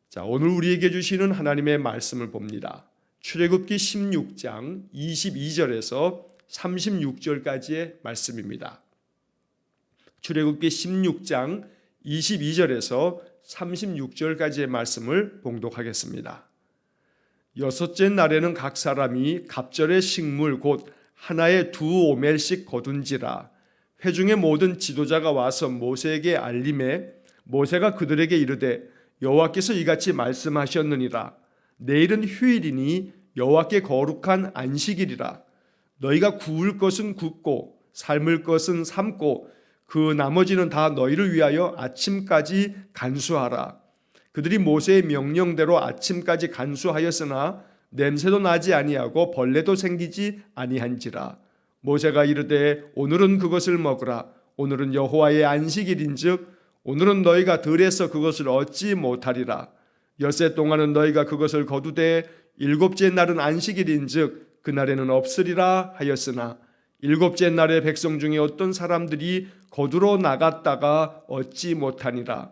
자, 오늘 우리에게 주시는 하나님의 말씀을 봅니다. 출애굽기 16장 22절에서 36절까지의 말씀입니다. 출애굽기 16장 22절에서 36절까지의 말씀을 봉독하겠습니다. 여섯째 날에는 각 사람이 갑절의 식물 곧 하나에 2오멜씩 거둔지라. 회중의 모든 지도자가 와서 모세에게 알림해 모세가 그들에게 이르되 여호와께서 이같이 말씀하셨느니라. 내일은 휴일이니 여호와께 거룩한 안식일이라. 너희가 구울 것은 굽고 삶을 것은 삶고 그 나머지는 다 너희를 위하여 아침까지 간수하라. 그들이 모세의 명령대로 아침까지 간수하였으나 냄새도 나지 아니하고 벌레도 생기지 아니한지라. 모세가 이르되 오늘은 그것을 먹으라. 오늘은 여호와의 안식일인즉 오늘은 너희가 들에서 그것을 얻지 못하리라. 엿새 동안은 너희가 그것을 거두되 일곱째 날은 안식일인즉 그날에는 없으리라 하였으나 일곱째 날에 백성 중에 어떤 사람들이 거두러 나갔다가 얻지 못하니라.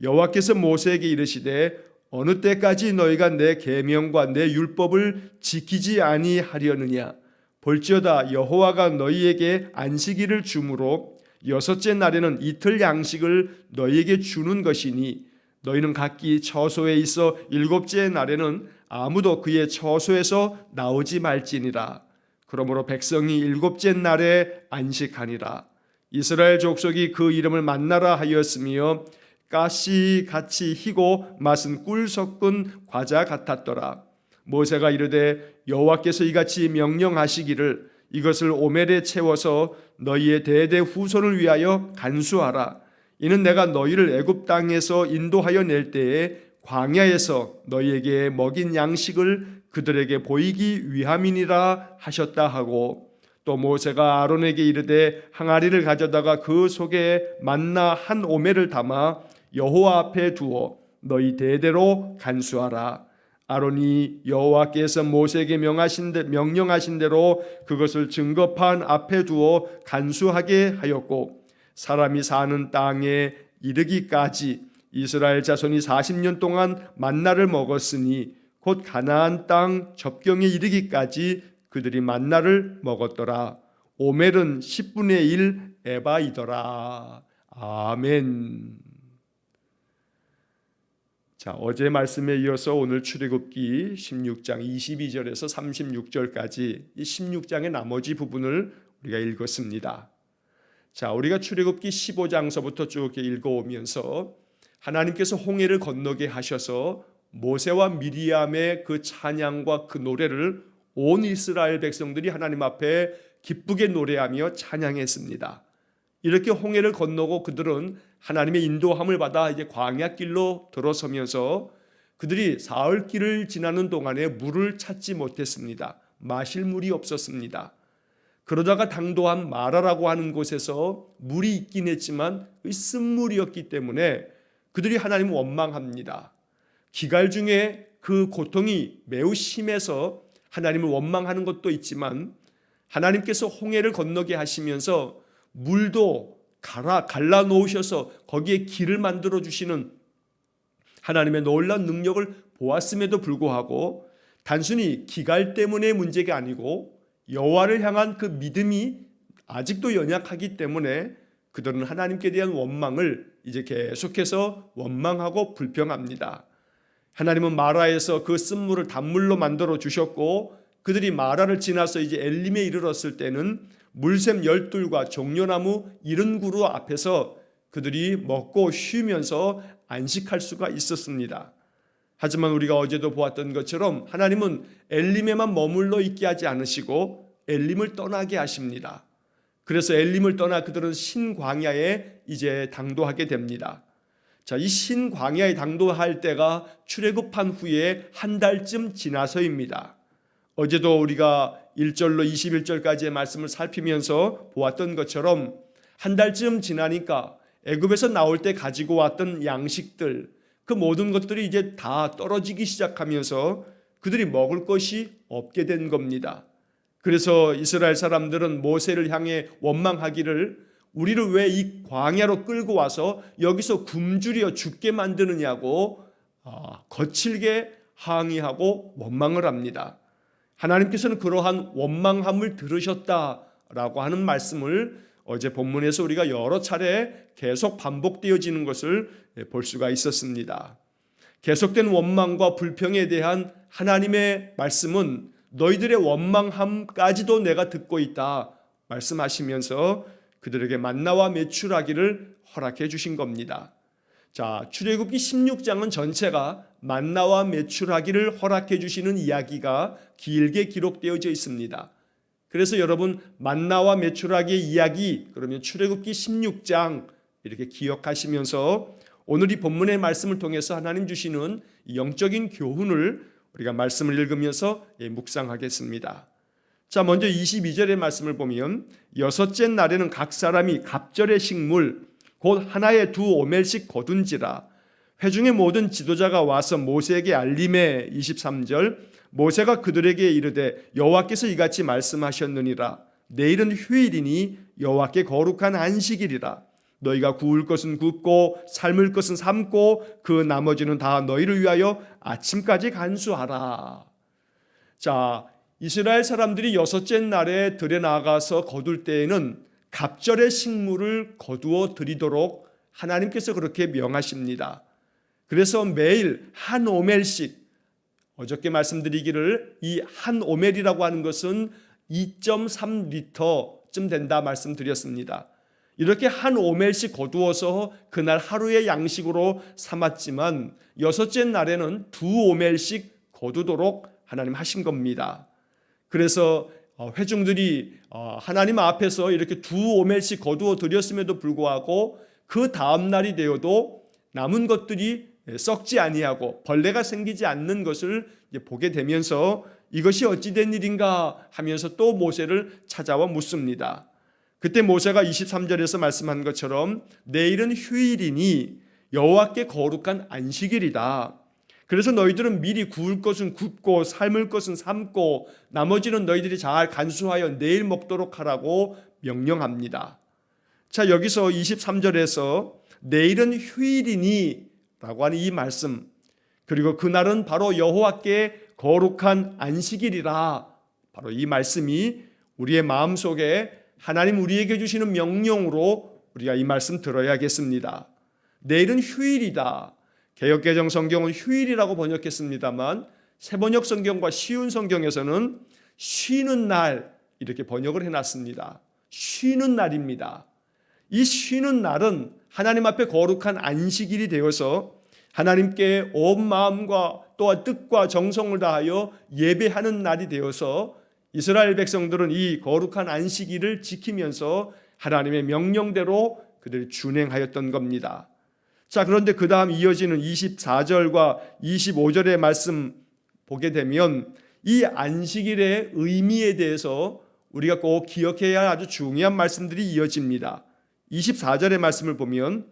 여호와께서 모세에게 이르시되 어느 때까지 너희가 내 계명과 내 율법을 지키지 아니하려느냐. 볼지어다 여호와가 너희에게 안식일을 주므로 여섯째 날에는 이틀 양식을 너희에게 주는 것이니 너희는 각기 처소에 있어 일곱째 날에는 아무도 그의 처소에서 나오지 말지니라. 그러므로 백성이 일곱째 날에 안식하니라. 이스라엘 족속이 그 이름을 만나라 하였으며 가시 같이 희고 맛은 꿀 섞은 과자 같았더라. 모세가 이르되 여호와께서 이같이 명령하시기를 이것을 오멜에 채워서 너희의 대대 후손을 위하여 간수하라. 이는 내가 너희를 애굽 땅에서 인도하여 낼 때에 광야에서 너희에게 먹인 양식을 그들에게 보이기 위함이니라 하셨다 하고 또 모세가 아론에게 이르되 항아리를 가져다가 그 속에 만나 한 오멜을 담아 여호와 앞에 두어 너희 대대로 간수하라. 아론이 여호와께서 모세에게 명령하신 대로 그것을 증거판 앞에 두어 간수하게 하였고 사람이 사는 땅에 이르기까지 이스라엘 자손이 40년 동안 만나를 먹었으니 곧 가나안 땅 접경에 이르기까지 그들이 만나를 먹었더라. 오멜은 10분의 1 에바이더라. 아멘. 자, 어제 말씀에 이어서 오늘 출애굽기 16장 22절에서 36절까지 이 16장의 나머지 부분을 우리가 읽었습니다. 자, 우리가 출애굽기 15장서부터 쭉 읽어오면서 하나님께서 홍해를 건너게 하셔서 모세와 미리암의 그 찬양과 그 노래를 온 이스라엘 백성들이 하나님 앞에 기쁘게 노래하며 찬양했습니다. 이렇게 홍해를 건너고 그들은 하나님의 인도함을 받아 이제 광야길로 들어서면서 그들이 사흘길을 지나는 동안에 물을 찾지 못했습니다. 마실 물이 없었습니다. 그러다가 당도한 마라라고 하는 곳에서 물이 있긴 했지만 쓴물이었기 때문에 그들이 하나님을 원망합니다. 기갈 중에 그 고통이 매우 심해서 하나님을 원망하는 것도 있지만 하나님께서 홍해를 건너게 하시면서 물도 갈라 놓으셔서 거기에 길을 만들어 주시는 하나님의 놀라운 능력을 보았음에도 불구하고 단순히 기갈 때문의 문제가 아니고 여호와를 향한 그 믿음이 아직도 연약하기 때문에 그들은 하나님께 대한 원망을 이제 계속해서 원망하고 불평합니다. 하나님은 마라에서 그 쓴물을 단물로 만들어 주셨고 그들이 마라를 지나서 이제 엘림에 이르렀을 때는 물샘 12과 종려나무 70그루 앞에서 그들이 먹고 쉬면서 안식할 수가 있었습니다. 하지만 우리가 어제도 보았던 것처럼 하나님은 엘림에만 머물러 있게 하지 않으시고 엘림을 떠나게 하십니다. 그래서 엘림을 떠나 그들은 신광야에 이제 당도하게 됩니다. 자, 이 신광야에 당도할 때가 출애굽한 후에 한 달쯤 지나서입니다. 어제도 우리가 1절로 21절까지의 말씀을 살피면서 보았던 것처럼 한 달쯤 지나니까 애굽에서 나올 때 가지고 왔던 양식들, 그 모든 것들이 이제 다 떨어지기 시작하면서 그들이 먹을 것이 없게 된 겁니다. 그래서 이스라엘 사람들은 모세를 향해 원망하기를 우리를 왜 이 광야로 끌고 와서 여기서 굶주려 죽게 만드느냐고 거칠게 항의하고 원망을 합니다. 하나님께서는 그러한 원망함을 들으셨다라고 하는 말씀을 어제 본문에서 우리가 여러 차례 계속 반복되어지는 것을 볼 수가 있었습니다. 계속된 원망과 불평에 대한 하나님의 말씀은 너희들의 원망함까지도 내가 듣고 있다 말씀하시면서 그들에게 만나와 메추라기를 허락해 주신 겁니다. 자, 출애굽기 16장은 전체가 만나와 메추라기를 허락해 주시는 이야기가 길게 기록되어져 있습니다. 그래서 여러분 만나와 메추라기의 이야기 그러면 출애굽기 16장 이렇게 기억하시면서 오늘 이 본문의 말씀을 통해서 하나님 주시는 영적인 교훈을 우리가 말씀을 읽으면서 묵상하겠습니다. 자, 먼저 22절의 말씀을 보면 여섯째 날에는 각 사람이 갑절의 식물 곧 하나에 2오멜씩 거둔지라. 회중의 모든 지도자가 와서 모세에게 알림해 23절 모세가 그들에게 이르되 여호와께서 이같이 말씀하셨느니라. 내일은 휴일이니 여호와께 거룩한 안식일이라. 너희가 구울 것은 굽고 삶을 것은 삶고 그 나머지는 다 너희를 위하여 아침까지 간수하라. 자, 이스라엘 사람들이 여섯째 날에 들에 나가서 거둘 때에는 갑절의 식물을 거두어 드리도록 하나님께서 그렇게 명하십니다. 그래서 매일 한 오멜씩 어저께 말씀드리기를 이 한 오멜이라고 하는 것은 2.3리터쯤 된다 말씀드렸습니다. 이렇게 한 오멜씩 거두어서 그날 하루의 양식으로 삼았지만 여섯째 날에는 2오멜씩 거두도록 하나님 하신 겁니다. 그래서 회중들이 하나님 앞에서 이렇게 2오멜씩 거두어 드렸음에도 불구하고 그 다음 날이 되어도 남은 것들이 썩지 아니하고 벌레가 생기지 않는 것을 보게 되면서 이것이 어찌 된 일인가 하면서 또 모세를 찾아와 묻습니다. 그때 모세가 23절에서 말씀한 것처럼 내일은 휴일이니 여호와께 거룩한 안식일이다. 그래서 너희들은 미리 구울 것은 굽고 삶을 것은 삶고 나머지는 너희들이 잘 간수하여 내일 먹도록 하라고 명령합니다. 자, 여기서 23절에서 내일은 휴일이니 라고 하는 이 말씀 그리고 그날은 바로 여호와께 거룩한 안식일이라 바로 이 말씀이 우리의 마음속에 하나님 우리에게 주시는 명령으로 우리가 이 말씀 들어야겠습니다. 내일은 휴일이다. 개역개정 성경은 휴일이라고 번역했습니다만 새번역 성경과 쉬운 성경에서는 쉬는 날 이렇게 번역을 해놨습니다. 쉬는 날입니다. 이 쉬는 날은 하나님 앞에 거룩한 안식일이 되어서 하나님께 온 마음과 또한 뜻과 정성을 다하여 예배하는 날이 되어서 이스라엘 백성들은 이 거룩한 안식일을 지키면서 하나님의 명령대로 그들이 준행하였던 겁니다. 자, 그런데 그 다음 이어지는 24절과 25절의 말씀 보게 되면 이 안식일의 의미에 대해서 우리가 꼭 기억해야 할 아주 중요한 말씀들이 이어집니다. 24절의 말씀을 보면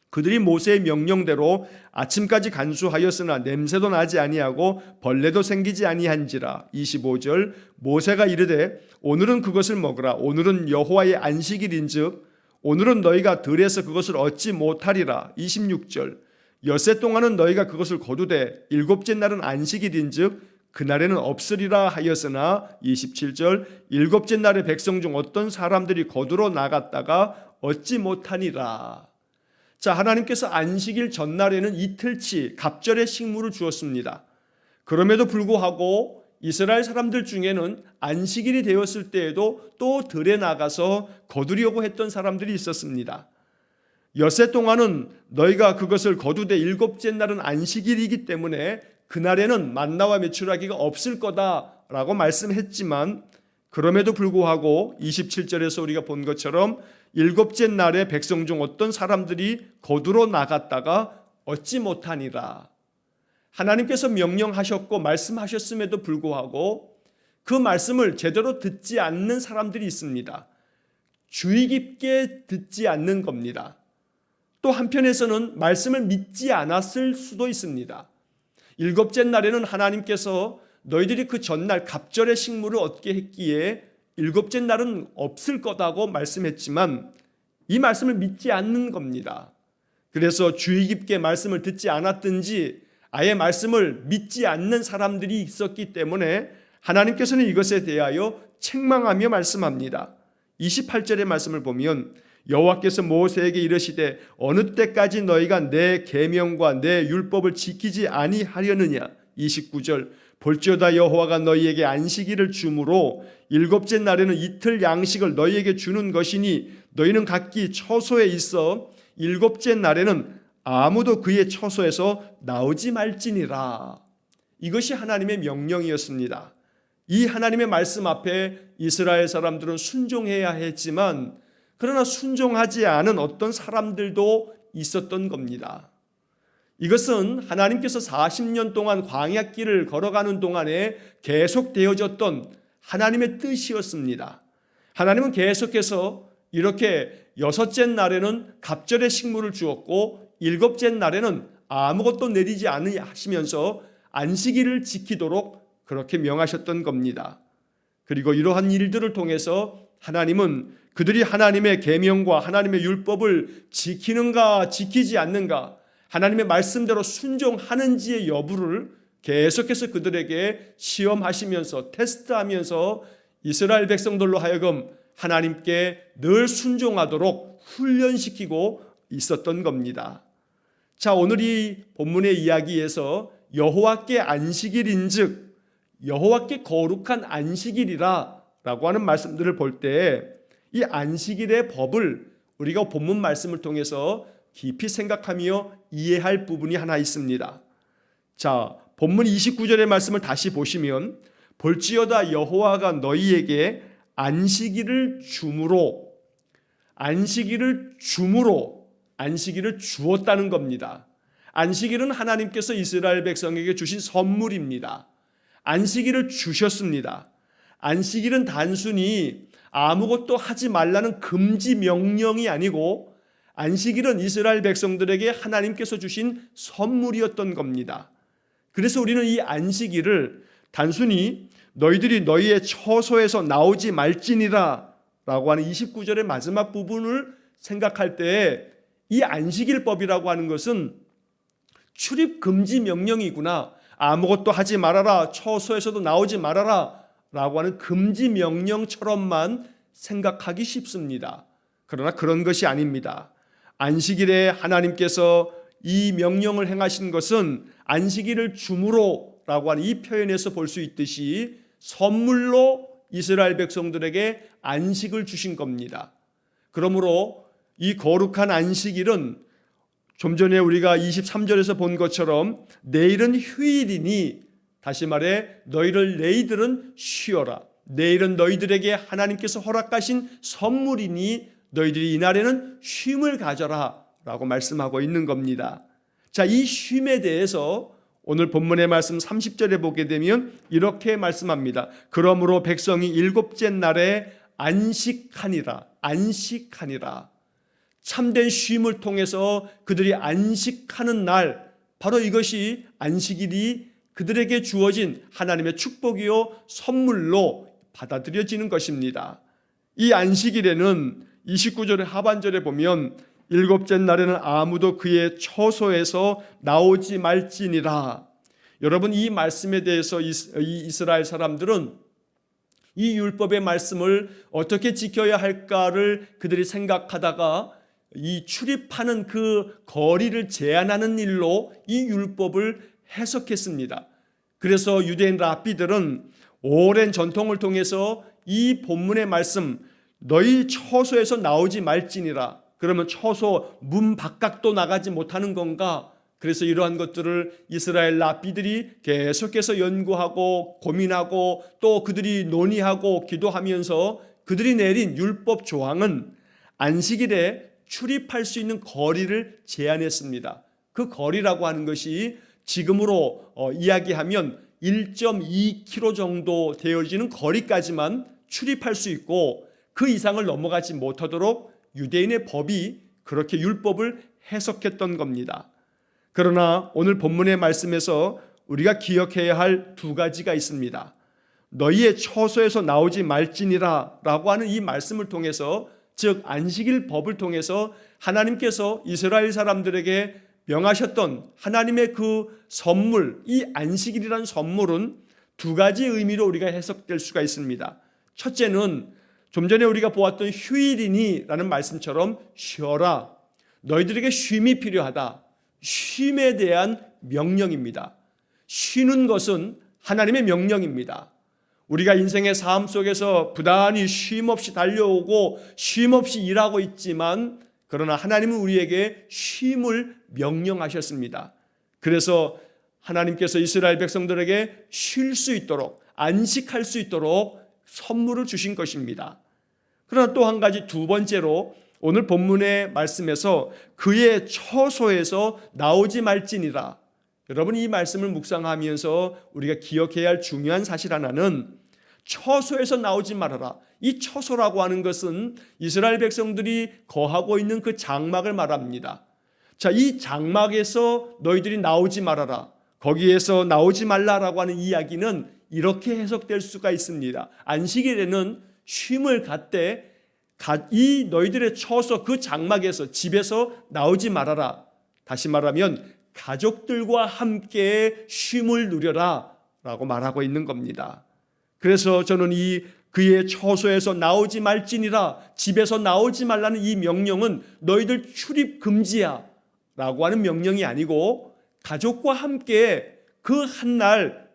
그들이 모세의 명령대로 아침까지 간수하였으나 냄새도 나지 아니하고 벌레도 생기지 아니한지라. 25절 모세가 이르되 오늘은 그것을 먹으라. 오늘은 여호와의 안식일인즉 오늘은 너희가 들에서 그것을 얻지 못하리라. 26절 엿새 동안은 너희가 그것을 거두되 일곱째 날은 안식일인즉 그날에는 없으리라 하였으나 27절 일곱째 날에 백성 중 어떤 사람들이 거두러 나갔다가 얻지 못하니라. 자, 하나님께서 안식일 전날에는 이틀치 갑절의 식물을 주었습니다. 그럼에도 불구하고 이스라엘 사람들 중에는 안식일이 되었을 때에도 또 들에 나가서 거두려고 했던 사람들이 있었습니다. 엿새 동안은 너희가 그것을 거두되 일곱째 날은 안식일이기 때문에 그날에는 만나와 메추라기가 없을 거다라고 말씀했지만 그럼에도 불구하고 27절에서 우리가 본 것처럼 일곱째 날에 백성 중 어떤 사람들이 거두러 나갔다가 얻지 못하니라. 하나님께서 명령하셨고 말씀하셨음에도 불구하고 그 말씀을 제대로 듣지 않는 사람들이 있습니다. 주의 깊게 듣지 않는 겁니다. 또 한편에서는 말씀을 믿지 않았을 수도 있습니다. 일곱째 날에는 하나님께서 너희들이 그 전날 갑절의 식물을 얻게 했기에 일곱째 날은 없을 거다고 말씀했지만 이 말씀을 믿지 않는 겁니다. 그래서 주의 깊게 말씀을 듣지 않았든지 아예 말씀을 믿지 않는 사람들이 있었기 때문에 하나님께서는 이것에 대하여 책망하며 말씀합니다. 28절의 말씀을 보면 여호와께서 모세에게 이르시되 어느 때까지 너희가 내 계명과 내 율법을 지키지 아니하려느냐. 29절 볼지어다 여호와가 너희에게 안식일을 주므로 일곱째 날에는 이틀 양식을 너희에게 주는 것이니 너희는 각기 처소에 있어 일곱째 날에는 아무도 그의 처소에서 나오지 말지니라. 이것이 하나님의 명령이었습니다. 이 하나님의 말씀 앞에 이스라엘 사람들은 순종해야 했지만 그러나 순종하지 않은 어떤 사람들도 있었던 겁니다. 이것은 하나님께서 40년 동안 광야길을 걸어가는 동안에 계속되어졌던 하나님의 뜻이었습니다. 하나님은 계속해서 이렇게 여섯째 날에는 갑절의 식물을 주었고 일곱째 날에는 아무것도 내리지 않으시면서 안식일을 지키도록 그렇게 명하셨던 겁니다. 그리고 이러한 일들을 통해서 하나님은 그들이 하나님의 계명과 하나님의 율법을 지키는가 지키지 않는가, 하나님의 말씀대로 순종하는지의 여부를 계속해서 그들에게 시험하시면서 테스트하면서 이스라엘 백성들로 하여금 하나님께 늘 순종하도록 훈련시키고 있었던 겁니다. 자, 오늘 이 본문의 이야기에서 여호와께 안식일인즉 여호와께 거룩한 안식일이라 라고 하는 말씀들을 볼 때 이 안식일의 법을 우리가 본문 말씀을 통해서 깊이 생각하며 이해할 부분이 하나 있습니다. 자, 본문 29절의 말씀을 다시 보시면 볼지어다 여호와가 너희에게 안식일을 주므로 안식일을 주었다는 겁니다. 안식일은 하나님께서 이스라엘 백성에게 주신 선물입니다. 안식일을 주셨습니다. 안식일은 단순히 아무것도 하지 말라는 금지 명령이 아니고 안식일은 이스라엘 백성들에게 하나님께서 주신 선물이었던 겁니다. 그래서 우리는 이 안식일을 단순히 너희들이 너희의 처소에서 나오지 말지니라 라고 하는 29절의 마지막 부분을 생각할 때 이 안식일법이라고 하는 것은 출입 금지 명령이구나, 아무것도 하지 말아라, 처소에서도 나오지 말아라 라고 하는 금지 명령처럼만 생각하기 쉽습니다. 그러나 그런 것이 아닙니다. 안식일에 하나님께서 이 명령을 행하신 것은 안식일을 주므로 라고 하는 이 표현에서 볼 수 있듯이 선물로 이스라엘 백성들에게 안식을 주신 겁니다. 그러므로 이 거룩한 안식일은 좀 전에 우리가 23절에서 본 것처럼 내일은 휴일이니, 다시 말해 너희들은 쉬어라. 내일은 너희들에게 하나님께서 허락하신 선물이니 너희들이 이날에는 쉼을 가져라 라고 말씀하고 있는 겁니다. 자, 이 쉼에 대해서 오늘 본문의 말씀 30절에 보게 되면 이렇게 말씀합니다. 그러므로 백성이 일곱째 날에 안식하니라. 참된 쉼을 통해서 그들이 안식하는 날, 바로 이것이 안식일이 그들에게 주어진 하나님의 축복이요 선물로 받아들여지는 것입니다. 이 안식일에는 29절의 하반절에 보면 일곱째 날에는 아무도 그의 처소에서 나오지 말지니라. 여러분, 이 말씀에 대해서 이 이스라엘 사람들은 이 율법의 말씀을 어떻게 지켜야 할까를 그들이 생각하다가 이 출입하는 그 거리를 제한하는 일로 이 율법을 해석했습니다. 그래서 유대인 랍비들은 오랜 전통을 통해서 이 본문의 말씀, 너희 처소에서 나오지 말지니라, 그러면 처소 문 바깥도 나가지 못하는 건가? 그래서 이러한 것들을 이스라엘 랍비들이 계속해서 연구하고 고민하고 또 그들이 논의하고 기도하면서 그들이 내린 율법 조항은 안식일에 출입할 수 있는 거리를 제한했습니다. 그 거리라고 하는 것이 지금으로 이야기하면 1.2km 정도 되어지는 거리까지만 출입할 수 있고 그 이상을 넘어가지 못하도록 유대인의 법이 그렇게 율법을 해석했던 겁니다. 그러나 오늘 본문의 말씀에서 우리가 기억해야 할 두 가지가 있습니다. 너희의 처소에서 나오지 말지니라 라고 하는 이 말씀을 통해서 즉 안식일 법을 통해서 하나님께서 이스라엘 사람들에게 명하셨던 하나님의 그 선물, 이 안식일이라는 선물은 두 가지 의미로 우리가 해석될 수가 있습니다. 첫째는 좀 전에 우리가 보았던 휴일이니라는 말씀처럼 쉬어라. 너희들에게 쉼이 필요하다. 쉼에 대한 명령입니다. 쉬는 것은 하나님의 명령입니다. 우리가 인생의 삶 속에서 부단히 쉼 없이 달려오고 쉼 없이 일하고 있지만 그러나 하나님은 우리에게 쉼을 명령하셨습니다. 그래서 하나님께서 이스라엘 백성들에게 쉴 수 있도록 안식할 수 있도록 선물을 주신 것입니다. 그러나 또 한 가지 두 번째로 오늘 본문의 말씀에서 그의 처소에서 나오지 말지니라. 여러분 이 말씀을 묵상하면서 우리가 기억해야 할 중요한 사실 하나는 처소에서 나오지 말아라. 이 처소라고 하는 것은 이스라엘 백성들이 거하고 있는 그 장막을 말합니다. 자, 이 장막에서 너희들이 나오지 말아라. 거기에서 나오지 말라라고 하는 이야기는 이렇게 해석될 수가 있습니다. 안식일에는 쉼을 갖되 이 너희들의 처소 그 장막에서 집에서 나오지 말아라. 다시 말하면 가족들과 함께 쉼을 누려라 라고 말하고 있는 겁니다. 그래서 저는 이 그의 처소에서 나오지 말지니라, 집에서 나오지 말라는 이 명령은 너희들 출입 금지야 라고 하는 명령이 아니고 가족과 함께 그 한날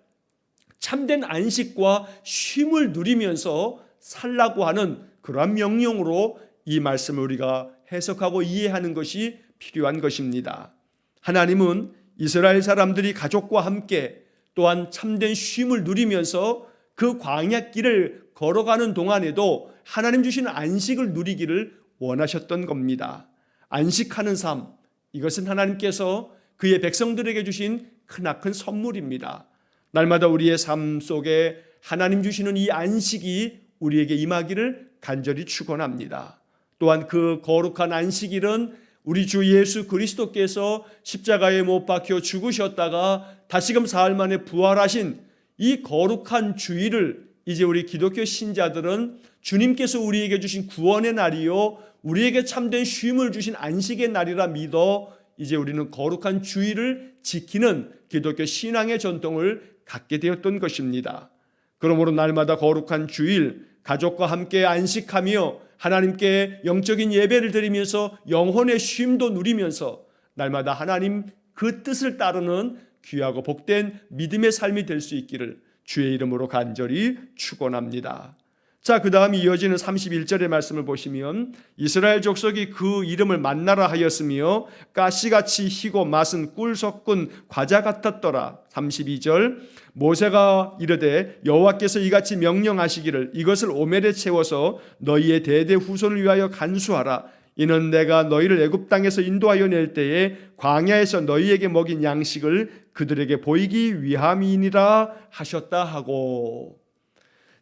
참된 안식과 쉼을 누리면서 살라고 하는 그러한 명령으로 이 말씀을 우리가 해석하고 이해하는 것이 필요한 것입니다. 하나님은 이스라엘 사람들이 가족과 함께 또한 참된 쉼을 누리면서 그 광야길을 걸어가는 동안에도 하나님 주시는 안식을 누리기를 원하셨던 겁니다. 안식하는 삶, 이것은 하나님께서 그의 백성들에게 주신 크나큰 선물입니다. 날마다 우리의 삶 속에 하나님 주시는 이 안식이 우리에게 임하기를 간절히 축원합니다. 또한 그 거룩한 안식일은 우리 주 예수 그리스도께서 십자가에 못 박혀 죽으셨다가 다시금 사흘 만에 부활하신 이 거룩한 주일을 이제 우리 기독교 신자들은 주님께서 우리에게 주신 구원의 날이요 우리에게 참된 쉼을 주신 안식의 날이라 믿어 이제 우리는 거룩한 주일을 지키는 기독교 신앙의 전통을 갖게 되었던 것입니다. 그러므로 날마다 거룩한 주일 가족과 함께 안식하며 하나님께 영적인 예배를 드리면서 영혼의 쉼도 누리면서 날마다 하나님 그 뜻을 따르는 귀하고 복된 믿음의 삶이 될 수 있기를 주의 이름으로 간절히 축원합니다. 자, 그 다음 이어지는 31절의 말씀을 보시면 이스라엘 족속이 그 이름을 만나라 하였으며 가시같이 희고 맛은 꿀 섞은 과자 같았더라. 32절 모세가 이르되 여호와께서 이같이 명령하시기를 이것을 오멜에 채워서 너희의 대대 후손을 위하여 간수하라. 이는 내가 너희를 애굽 땅에서 인도하여 낼 때에 광야에서 너희에게 먹인 양식을 그들에게 보이기 위함이니라 하셨다 하고.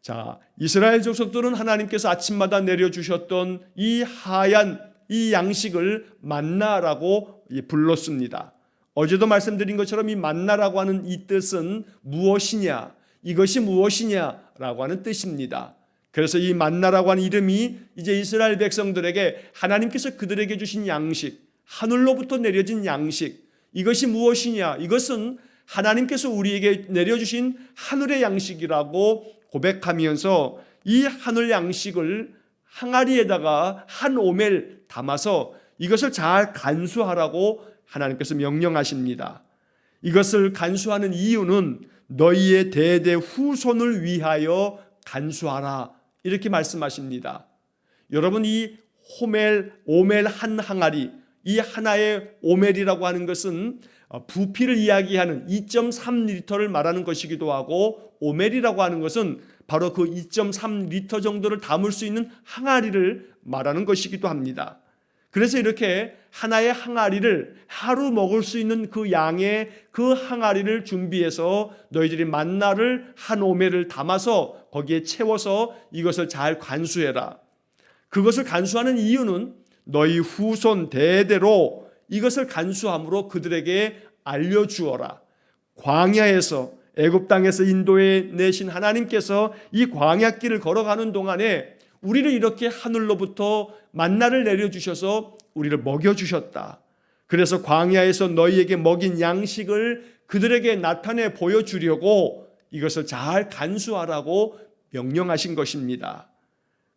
자, 이스라엘 족속들은 하나님께서 아침마다 내려주셨던 이 하얀 이 양식을 만나라고 불렀습니다. 어제도 말씀드린 것처럼 이 만나라고 하는 이 뜻은 무엇이냐, 이것이 무엇이냐라고 하는 뜻입니다. 그래서 이 만나라고 하는 이름이 이제 이스라엘 백성들에게 하나님께서 그들에게 주신 양식, 하늘로부터 내려진 양식, 이것이 무엇이냐, 이것은 하나님께서 우리에게 내려주신 하늘의 양식이라고 고백하면서 이 하늘 양식을 항아리에다가 한 오멜 담아서 이것을 잘 간수하라고 하나님께서 명령하십니다. 이것을 간수하는 이유는 너희의 대대 후손을 위하여 간수하라 이렇게 말씀하십니다. 여러분 이 오멜 한 항아리, 이 하나의 오멜이라고 하는 것은 부피를 이야기하는 2.3리터를 말하는 것이기도 하고 오멜이라고 하는 것은 바로 그 2.3리터 정도를 담을 수 있는 항아리를 말하는 것이기도 합니다. 그래서 이렇게 하나의 항아리를 하루 먹을 수 있는 그 양의 그 항아리를 준비해서 너희들이 만나를 한 오멜을 담아서 거기에 채워서 이것을 잘 간수해라. 그것을 간수하는 이유는 너희 후손 대대로 이것을 간수함으로 그들에게 알려주어라. 광야에서 애굽 땅에서 인도해 내신 하나님께서 이 광야길을 걸어가는 동안에 우리를 이렇게 하늘로부터 만나를 내려주셔서 우리를 먹여주셨다. 그래서 광야에서 너희에게 먹인 양식을 그들에게 나타내 보여주려고 이것을 잘 간수하라고 명령하신 것입니다.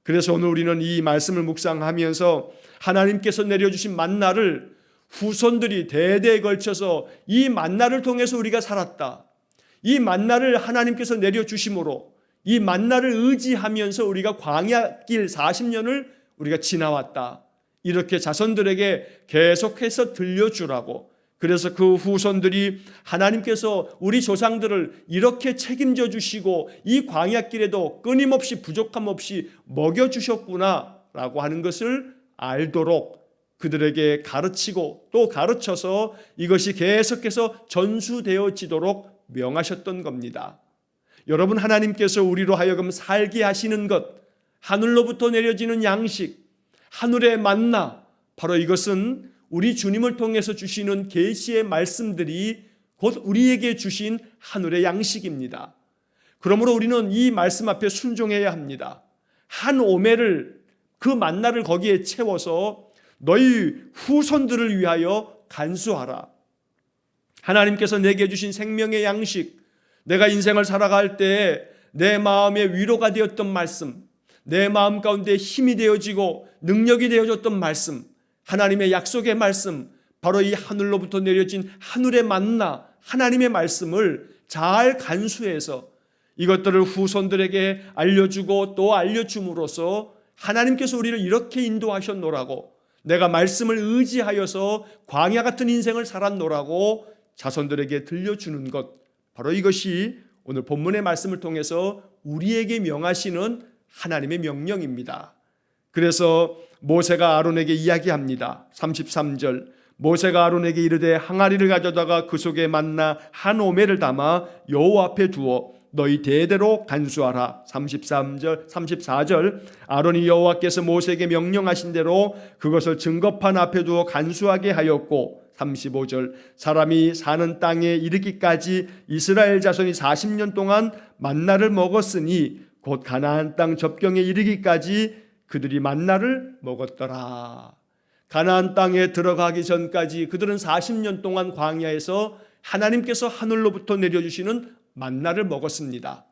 그래서 오늘 우리는 이 말씀을 묵상하면서 하나님께서 내려주신 만나를 후손들이 대대에 걸쳐서 이 만나를 통해서 우리가 살았다. 이 만나를 하나님께서 내려주심으로 이 만나를 의지하면서 우리가 광야길 40년을 우리가 지나왔다. 이렇게 자손들에게 계속해서 들려주라고. 그래서 그 후손들이 하나님께서 우리 조상들을 이렇게 책임져 주시고 이 광야길에도 끊임없이 부족함 없이 먹여주셨구나라고 하는 것을 알도록 그들에게 가르치고 또 가르쳐서 이것이 계속해서 전수되어지도록 명하셨던 겁니다. 여러분, 하나님께서 우리로 하여금 살게 하시는 것, 하늘로부터 내려지는 양식, 하늘의 만나, 바로 이것은 우리 주님을 통해서 주시는 계시의 말씀들이 곧 우리에게 주신 하늘의 양식입니다. 그러므로 우리는 이 말씀 앞에 순종해야 합니다. 한 오매를, 그 만나를 거기에 채워서 너희 후손들을 위하여 간수하라. 하나님께서 내게 주신 생명의 양식, 내가 인생을 살아갈 때 내 마음에 위로가 되었던 말씀, 내 마음 가운데 힘이 되어지고 능력이 되어졌던 말씀, 하나님의 약속의 말씀, 바로 이 하늘로부터 내려진 하늘의 만나, 하나님의 말씀을 잘 간수해서 이것들을 후손들에게 알려주고 또 알려줌으로써 하나님께서 우리를 이렇게 인도하셨노라고, 내가 말씀을 의지하여서 광야 같은 인생을 살았노라고 자손들에게 들려주는 것, 바로 이것이 오늘 본문의 말씀을 통해서 우리에게 명하시는 하나님의 명령입니다. 그래서 모세가 아론에게 이야기합니다. 33절, 모세가 아론에게 이르되 항아리를 가져다가 그 속에 만나 한 오매를 담아 여호와 앞에 두어 너희 대대로 간수하라. 34절, 아론이 여호와께서 모세에게 명령하신 대로 그것을 증거판 앞에 두어 간수하게 하였고, 35절, 사람이 사는 땅에 이르기까지 이스라엘 자손이 40년 동안 만나를 먹었으니 곧 가나안 땅 접경에 이르기까지 그들이 만나를 먹었더라. 가나안 땅에 들어가기 전까지 그들은 40년 동안 광야에서 하나님께서 하늘로부터 내려주시는 만나를 먹었습니다.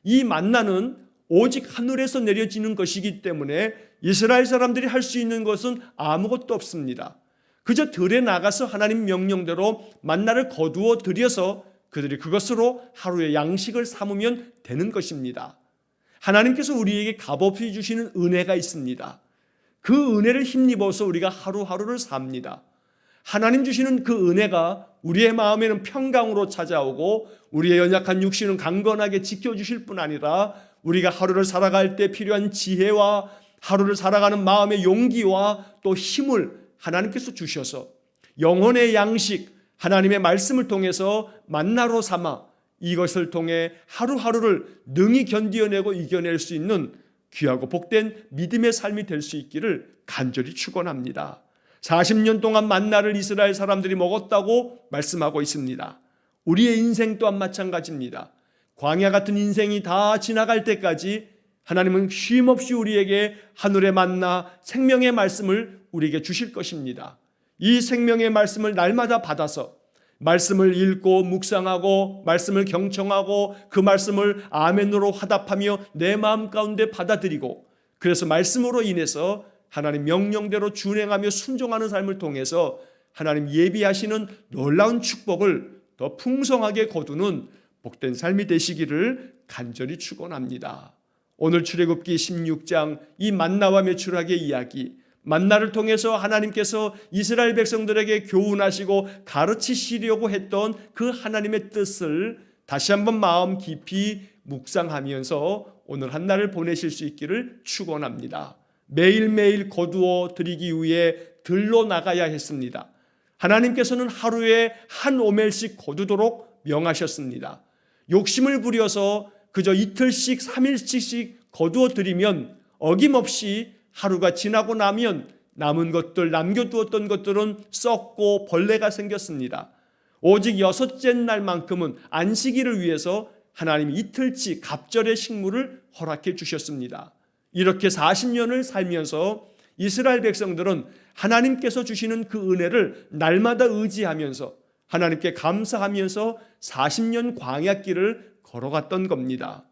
이 만나는 오직 하늘에서 내려지는 것이기 때문에 이스라엘 사람들이 할 수 있는 것은 아무것도 없습니다. 그저 들에 나가서 하나님 명령대로 만나를 거두어 들여서 그들이 그것으로 하루의 양식을 삼으면 되는 것입니다. 하나님께서 우리에게 값없이 주시는 은혜가 있습니다. 그 은혜를 힘입어서 우리가 하루하루를 삽니다. 하나님 주시는 그 은혜가 우리의 마음에는 평강으로 찾아오고 우리의 연약한 육신은 강건하게 지켜주실 뿐 아니라 우리가 하루를 살아갈 때 필요한 지혜와 하루를 살아가는 마음의 용기와 또 힘을 하나님께서 주셔서 영혼의 양식, 하나님의 말씀을 통해서 만나로 삼아 이것을 통해 하루하루를 능히 견디어내고 이겨낼 수 있는 귀하고 복된 믿음의 삶이 될 수 있기를 간절히 축원합니다. 40년 동안 만나를 이스라엘 사람들이 먹었다고 말씀하고 있습니다. 우리의 인생 또한 마찬가지입니다. 광야 같은 인생이 다 지나갈 때까지 하나님은 쉼없이 우리에게 하늘의 만나, 생명의 말씀을 우리에게 주실 것입니다. 이 생명의 말씀을 날마다 받아서 말씀을 읽고 묵상하고 말씀을 경청하고 그 말씀을 아멘으로 화답하며 내 마음 가운데 받아들이고, 그래서 말씀으로 인해서 하나님 명령대로 준행하며 순종하는 삶을 통해서 하나님 예비하시는 놀라운 축복을 더 풍성하게 거두는 복된 삶이 되시기를 간절히 축원합니다. 오늘 출애굽기 16장 이 만나와 메추라기의 이야기, 만나를 통해서 하나님께서 이스라엘 백성들에게 교훈하시고 가르치시려고 했던 그 하나님의 뜻을 다시 한번 마음 깊이 묵상하면서 오늘 한 날을 보내실 수 있기를 축원합니다. 매일매일 거두어 드리기 위해 들로 나가야 했습니다. 하나님께서는 하루에 한 오멜씩 거두도록 명하셨습니다. 욕심을 부려서 그저 이틀씩 3일씩 거두어 드리면 어김없이 하루가 지나고 나면 남은 것들, 남겨두었던 것들은 썩고 벌레가 생겼습니다. 오직 6째 날만큼은 안식일을 위해서 하나님이 이틀치 갑절의 식물을 허락해 주셨습니다. 이렇게 40년을 살면서 이스라엘 백성들은 하나님께서 주시는 그 은혜를 날마다 의지하면서 하나님께 감사하면서 40년 광야길을 걸어갔던 겁니다.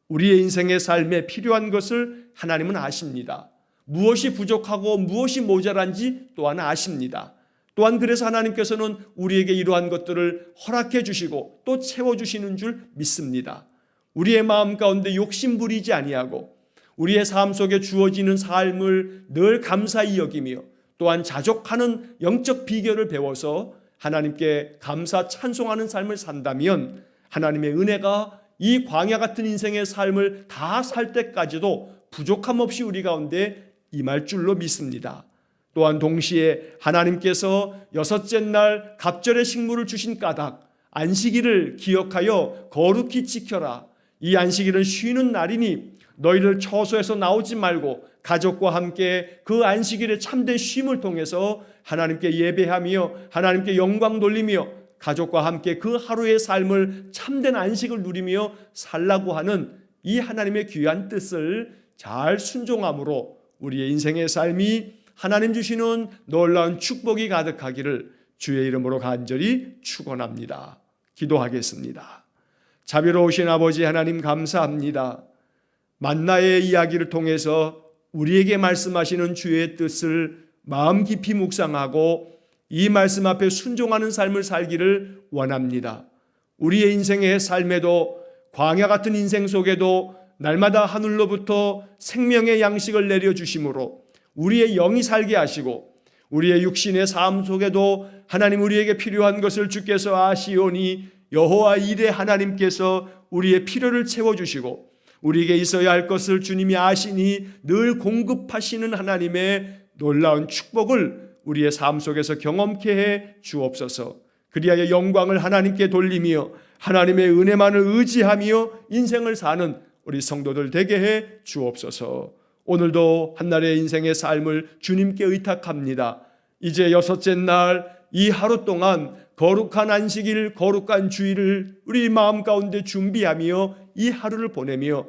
우리의 인생의 삶에 필요한 것을 하나님은 아십니다. 무엇이 부족하고 무엇이 모자란지 또한 아십니다. 또한 그래서 하나님께서는 우리에게 이러한 것들을 허락해 주시고 또 채워주시는 줄 믿습니다. 우리의 마음 가운데 욕심 부리지 아니하고 우리의 삶 속에 주어지는 삶을 늘 감사히 여기며 또한 자족하는 영적 비결을 배워서 하나님께 감사 찬송하는 삶을 산다면 하나님의 은혜가 이 광야 같은 인생의 삶을 다 살 때까지도 부족함 없이 우리 가운데 임할 줄로 믿습니다. 또한 동시에 하나님께서 여섯째 날 갑절의 식물을 주신 까닭 안식일을 기억하여 거룩히 지켜라. 이 안식일은 쉬는 날이니 너희를 처소에서 나오지 말고 가족과 함께 그 안식일의 참된 쉼을 통해서 하나님께 예배하며 하나님께 영광 돌리며 가족과 함께 그 하루의 삶을 참된 안식을 누리며 살라고 하는 이 하나님의 귀한 뜻을 잘 순종함으로 우리의 인생의 삶이 하나님 주시는 놀라운 축복이 가득하기를 주의 이름으로 간절히 축원합니다. 기도하겠습니다. 자비로우신 아버지 하나님 감사합니다. 만나의 이야기를 통해서 우리에게 말씀하시는 주의 뜻을 마음 깊이 묵상하고 이 말씀 앞에 순종하는 삶을 살기를 원합니다. 우리의 인생의 삶에도 광야 같은 인생 속에도 날마다 하늘로부터 생명의 양식을 내려주심으로 우리의 영이 살게 하시고 우리의 육신의 삶 속에도 하나님 우리에게 필요한 것을 주께서 아시오니 여호와 이레 하나님께서 우리의 필요를 채워주시고 우리에게 있어야 할 것을 주님이 아시니 늘 공급하시는 하나님의 놀라운 축복을 우리의 삶 속에서 경험케 해 주옵소서. 그리하여 영광을 하나님께 돌리며 하나님의 은혜만을 의지하며 인생을 사는 우리 성도들 되게 해 주옵소서. 오늘도 한날의 인생의 삶을 주님께 의탁합니다. 이제 여섯째 날 이 하루 동안 거룩한 안식일, 거룩한 주일을 우리 마음 가운데 준비하며 이 하루를 보내며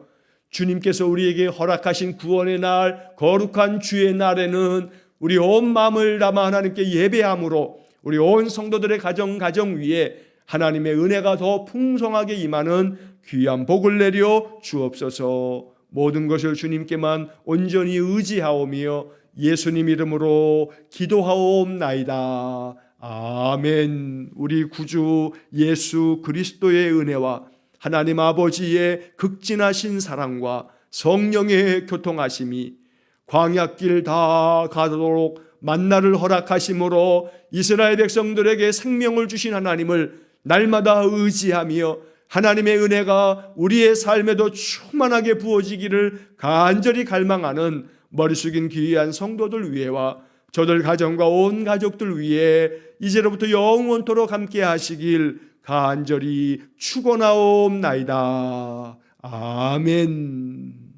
주님께서 우리에게 허락하신 구원의 날, 거룩한 주의 날에는 우리 온 마음을 담아 하나님께 예배함으로 우리 온 성도들의 가정 위에 하나님의 은혜가 더 풍성하게 임하는 귀한 복을 내려 주옵소서. 모든 것을 주님께만 온전히 의지하오며 예수님 이름으로 기도하옵나이다. 아멘. 우리 구주 예수 그리스도의 은혜와 하나님 아버지의 극진하신 사랑과 성령의 교통하심이 광야길 다 가도록 만나를 허락하심으로 이스라엘 백성들에게 생명을 주신 하나님을 날마다 의지하며 하나님의 은혜가 우리의 삶에도 충만하게 부어지기를 간절히 갈망하는 머리 숙인 귀한 성도들 위에와 저들 가정과 온 가족들 위에 이제로부터 영원토록 함께 하시길 간절히 축원하옵나이다. 아멘.